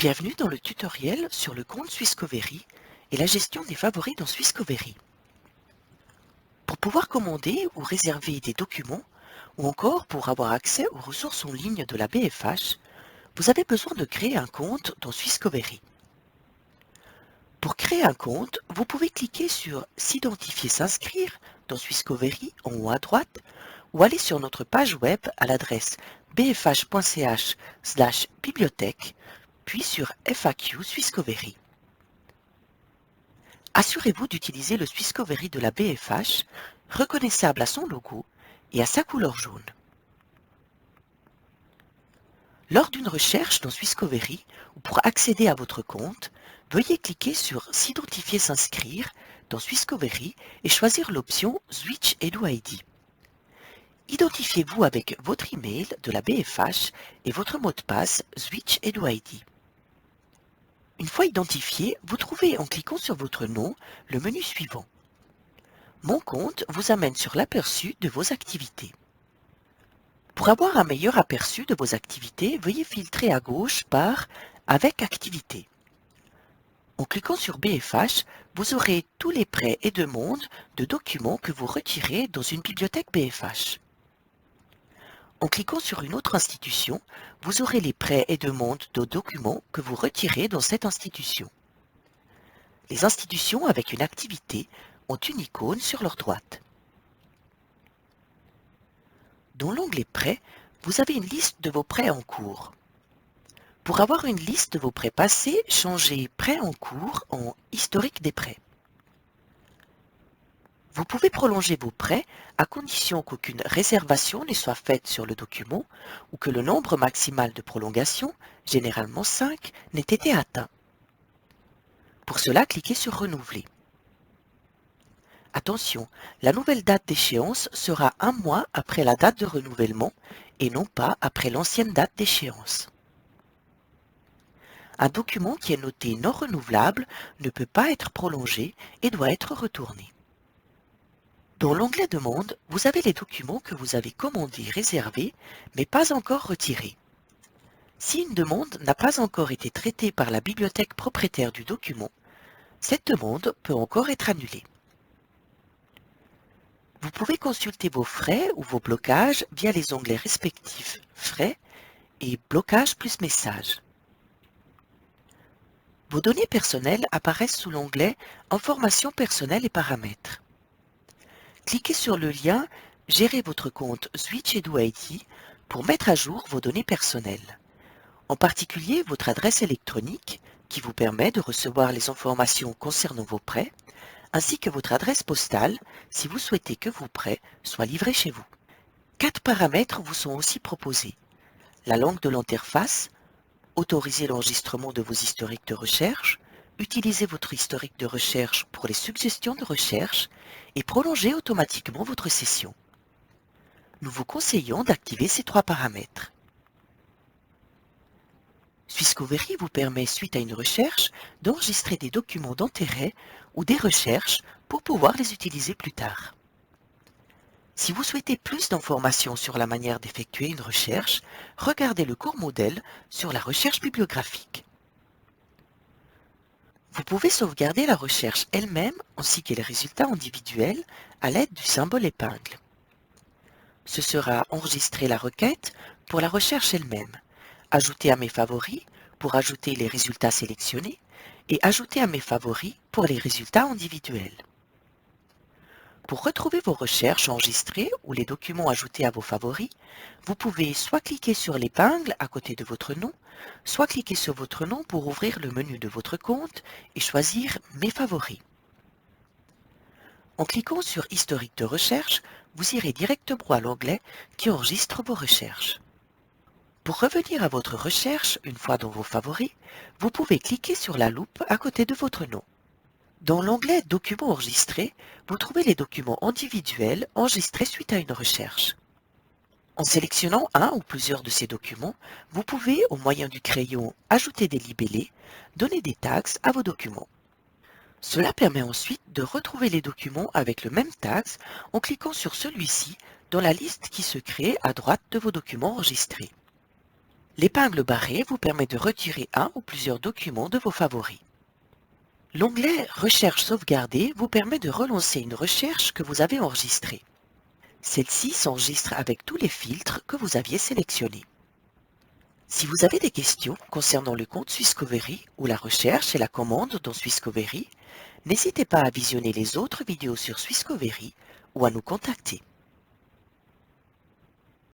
Bienvenue dans le tutoriel sur le compte Swisscovery et la gestion des favoris dans Swisscovery. Pour pouvoir commander ou réserver des documents, ou encore pour avoir accès aux ressources en ligne de la BFH, vous avez besoin de créer un compte dans Swisscovery. Pour créer un compte, vous pouvez cliquer sur « S'identifier, s'inscrire » dans Swisscovery en haut à droite, ou aller sur notre page web à l'adresse bfh.ch/bibliothèque, puis sur FAQ Swisscovery. Assurez-vous d'utiliser le Swisscovery de la BFH, reconnaissable à son logo et à sa couleur jaune. Lors d'une recherche dans Swisscovery ou pour accéder à votre compte, veuillez cliquer sur « S'identifier, s'inscrire » dans Swisscovery et choisir l'option « Switch EduID ». Identifiez-vous avec votre email de la BFH et votre mot de passe Switch EduID. Une fois identifié, vous trouvez en cliquant sur votre nom le menu suivant. Mon compte vous amène sur l'aperçu de vos activités. Pour avoir un meilleur aperçu de vos activités, veuillez filtrer à gauche par « Avec activité ». En cliquant sur BFH, vous aurez tous les prêts et demandes de documents que vous retirez dans une bibliothèque BFH. En cliquant sur une autre institution, vous aurez les prêts et demandes de documents que vous retirez dans cette institution. Les institutions avec une activité ont une icône sur leur droite. Dans l'onglet Prêts, vous avez une liste de vos prêts en cours. Pour avoir une liste de vos prêts passés, changez Prêts en cours en Historique des prêts. Vous pouvez prolonger vos prêts à condition qu'aucune réservation ne soit faite sur le document ou que le nombre maximal de prolongations, généralement 5, n'ait été atteint. Pour cela, cliquez sur Renouveler. Attention, la nouvelle date d'échéance sera un mois après la date de renouvellement et non pas après l'ancienne date d'échéance. Un document qui est noté non renouvelable ne peut pas être prolongé et doit être retourné. Dans l'onglet Demande, vous avez les documents que vous avez commandés réservés, mais pas encore retirés. Si une demande n'a pas encore été traitée par la bibliothèque propriétaire du document, cette demande peut encore être annulée. Vous pouvez consulter vos frais ou vos blocages via les onglets respectifs Frais et Blocage plus Messages. Vos données personnelles apparaissent sous l'onglet Informations personnelles et paramètres. Cliquez sur le lien « Gérer votre compte Switch EduID » pour mettre à jour vos données personnelles, en particulier votre adresse électronique qui vous permet de recevoir les informations concernant vos prêts, ainsi que votre adresse postale si vous souhaitez que vos prêts soient livrés chez vous. 4 paramètres vous sont aussi proposés. La langue de l'interface, autoriser l'enregistrement de vos historiques de recherche, utilisez votre historique de recherche pour les suggestions de recherche et prolongez automatiquement votre session. Nous vous conseillons d'activer ces 3 paramètres. Swisscovery vous permet, suite à une recherche, d'enregistrer des documents d'intérêt ou des recherches pour pouvoir les utiliser plus tard. Si vous souhaitez plus d'informations sur la manière d'effectuer une recherche, regardez le cours modèle sur la recherche bibliographique. Vous pouvez sauvegarder la recherche elle-même ainsi que les résultats individuels à l'aide du symbole épingle. Ce sera enregistrer la requête pour la recherche elle-même, ajouter à mes favoris pour ajouter les résultats sélectionnés et ajouter à mes favoris pour les résultats individuels. Pour retrouver vos recherches enregistrées ou les documents ajoutés à vos favoris, vous pouvez soit cliquer sur l'épingle à côté de votre nom, soit cliquer sur votre nom pour ouvrir le menu de votre compte et choisir « Mes favoris ». En cliquant sur « Historique de recherche », vous irez directement à l'onglet qui enregistre vos recherches. Pour revenir à votre recherche une fois dans vos favoris, vous pouvez cliquer sur la loupe à côté de votre nom. Dans l'onglet « Documents enregistrés », vous trouvez les documents individuels enregistrés suite à une recherche. En sélectionnant un ou plusieurs de ces documents, vous pouvez, au moyen du crayon, ajouter des libellés, donner des tags à vos documents. Cela permet ensuite de retrouver les documents avec le même tag en cliquant sur celui-ci dans la liste qui se crée à droite de vos documents enregistrés. L'épingle barrée vous permet de retirer un ou plusieurs documents de vos favoris. L'onglet Recherche sauvegardée vous permet de relancer une recherche que vous avez enregistrée. Celle-ci s'enregistre avec tous les filtres que vous aviez sélectionnés. Si vous avez des questions concernant le compte Swisscovery ou la recherche et la commande dans Swisscovery, n'hésitez pas à visionner les autres vidéos sur Swisscovery ou à nous contacter.